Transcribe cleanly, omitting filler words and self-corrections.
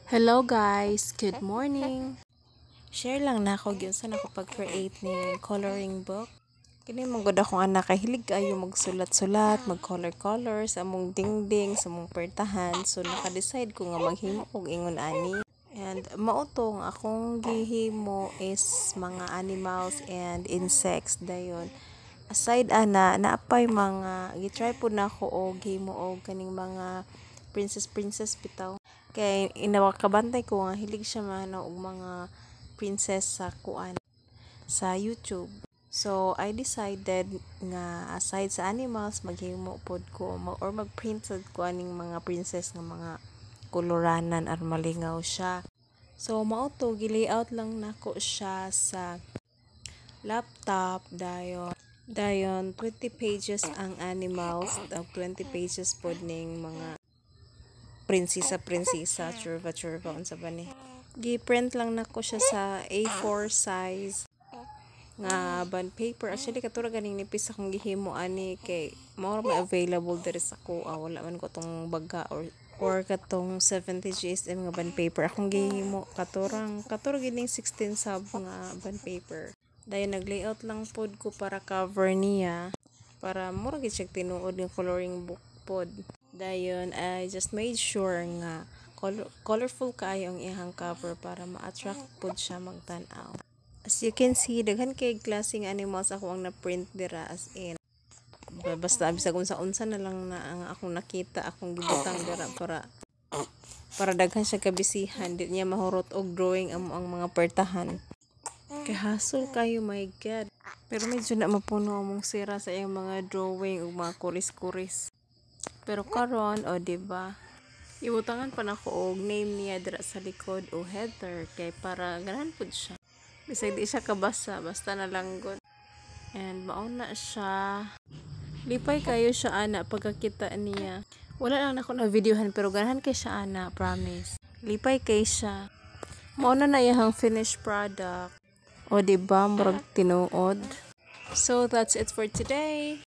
Hello guys, good morning. Share lang na ako gyud sa ako pag-create ni coloring book. Kini man gud akong anak kay hilig kayo magsulat-sulat, mag-color sa among dingding, sa among pertahan. So naka-decide ko nga maghimo og ingon ani. And mautong akong gihimo is mga animals and insects dayon. Aside naapay mga gitry po na ako og himo og kaning mga princess bitaw. Kay inawakabantay ko nga hilig siya mano og mga princess sa kuan sa YouTube. So I decided nga aside sa animals maghimo pod ko or magprint sad ko aning mga princess nga mga koloranan aron malingaw siya. So mao to gi-layout lang nako siya sa laptop dayon 20 pages ang animals, 20 pages pod ning mga prinsesa churva unsa ba ni gi-print lang nako siya sa A4 size nga bond paper. Actually katura ganing nipis akong gihimo ani kay mao ra available diri sa kuha, wala man ko tong baga or katong 70 GSM nga bond paper akong gihimo katura gining 16 sub nga bond paper. Dayon nag-layout lang pod ko para cover niya para mura gid siya tinuod ng coloring book pod. Dayon I just made sure nga colorful kaayo ang ihang cover para ma-attract pod siya magtan-aw. As you can see, daghan kay klaseng animals ako ang na-print dira as in. Basta bisag unsa na lang na ang akong nakita, akong gibutang dira para daghan siya kabisihan, di niya mahurot og drawing ang mga pertahan. Kay hassle kayo, my god. Pero medyo na mapuno among sira sa iyang mga drawing ug mga kuris-kuris. Pero karon diba? Ibutangan pa nako og name niya dira sa likod o header kay para ganahan pud siya. Bisag di siya kabasa, basta na lang good. And mauna siya. Lipay kayo siya ana pagkakita niya. Wala lang nako na videohan pero ganahan kay siya ana, promise. Lipay kay siya. Mauna na iyang finished product. O diba, murag tinuod. So that's it for today.